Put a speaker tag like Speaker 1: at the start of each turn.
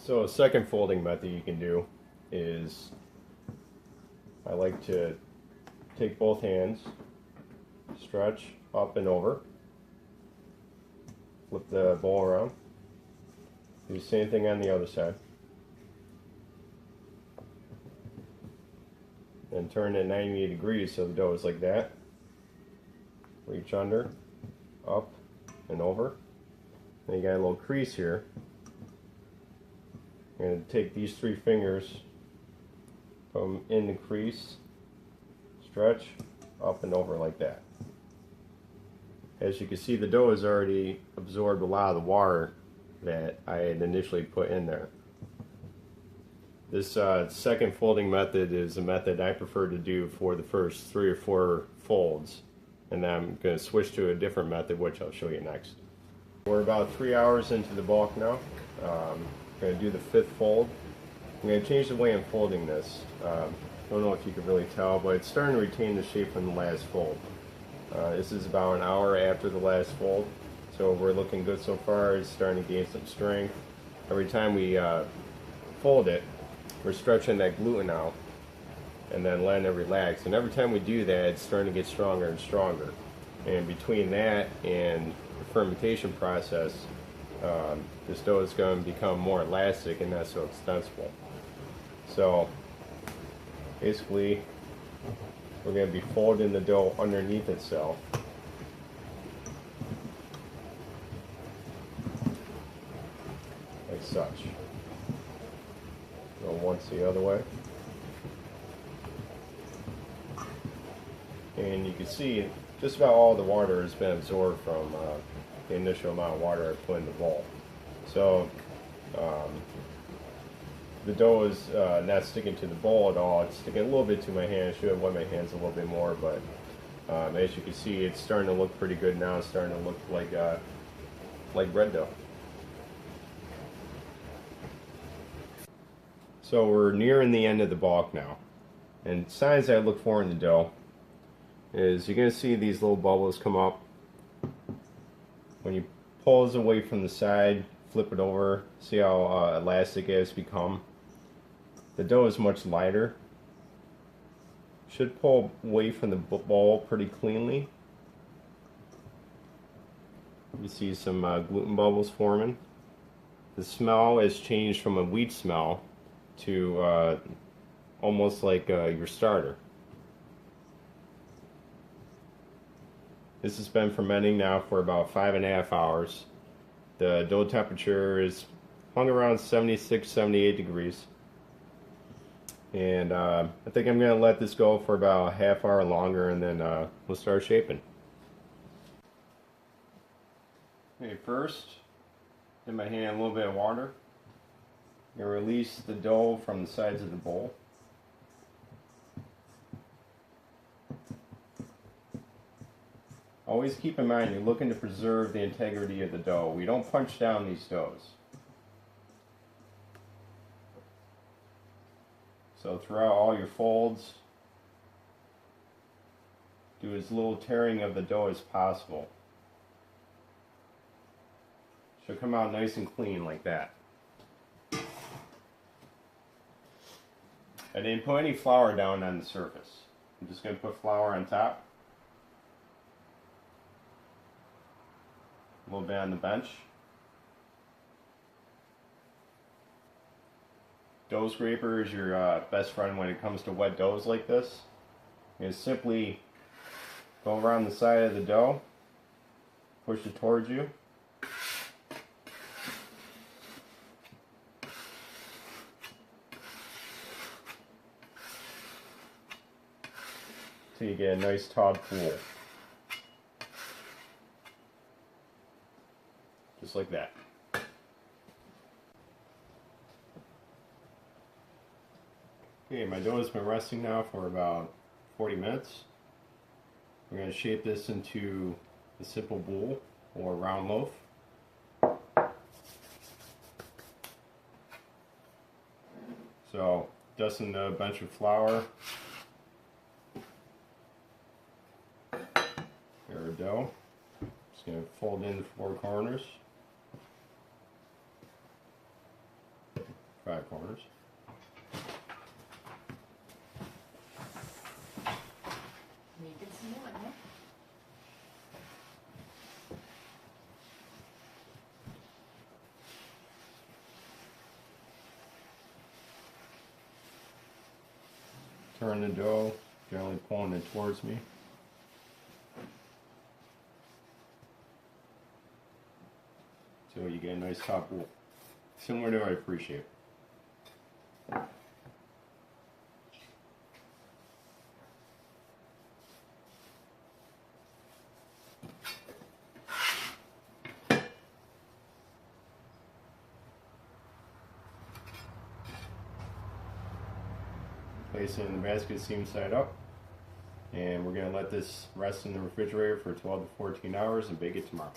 Speaker 1: So a second folding method you can do is, I like to take both hands, stretch up and over, flip the bowl around, do the same thing on the other side, and turn it 90 degrees so the dough is like that. Reach under, up, and over. Then you got a little crease here. I'm going to take these three fingers, put them in the crease, stretch, up and over like that. As you can see, the dough has already absorbed a lot of the water that I had initially put in there. This second folding method is a method I prefer to do for the first 3 or 4 folds, and then I'm going to switch to a different method, which I'll show you next. We're about 3 hours into the bulk now. I'm going to do the 5th fold. I'm going to change the way I'm folding this. Don't know if you can really tell, but it's starting to retain the shape from the last fold. This is about an hour after the last fold, so we're looking good so far. It's starting to gain some strength. Every time we fold it, we're stretching that gluten out and then letting it relax. And every time we do that, it's starting to get stronger and stronger. And between that and the fermentation process, this dough is going to become more elastic and not so extensible. So basically, we're going to be folding the dough underneath itself. Like such. Go once the other way. And you can see just about all the water has been absorbed from the initial amount of water I put in the bowl. So the dough is not sticking to the bowl at all. It's sticking a little bit to my hand. I should have wet my hands a little bit more, but as you can see, it's starting to look pretty good now. It's starting to look like bread dough. So we're nearing the end of the bulk now. And signs I look for in the dough is you're going to see these little bubbles come up. When you pull this away from the side, flip it over, see how elastic it has become. The dough is much lighter. Should pull away from the bowl pretty cleanly. You see some gluten bubbles forming. The smell has changed from a wheat smell to almost like your starter. This has been fermenting now for about 5.5 hours. The dough temperature is hung around 76, 78 degrees. And I think I'm going to let this go for about a half hour longer, and then we'll start shaping. Okay, first, in my hand a little bit of water. I'm going to release the dough from the sides of the bowl. Always keep in mind, you're looking to preserve the integrity of the dough. We don't punch down these doughs. So throughout all your folds, do as little tearing of the dough as possible. Should come out nice and clean like that. I didn't put any flour down on the surface. I'm just going to put flour on top. A little bit on the bench. Dough scraper is your best friend when it comes to wet doughs like this. You simply go around the side of the dough, push it towards you. Till you get a nice taut pool. Just like that. Okay, my dough has been resting now for about 40 minutes. We're going to shape this into a simple bowl or round loaf. So, dusting a bunch of flour. There we go. Just going to fold in the 4 corners. 5 corners.
Speaker 2: Make it some more, huh?
Speaker 1: Turn the dough, generally pulling it towards me. So you get a nice top roll, similar to I appreciate. Place it in the basket seam side up, and we're going to let this rest in the refrigerator for 12 to 14 hours and bake it tomorrow.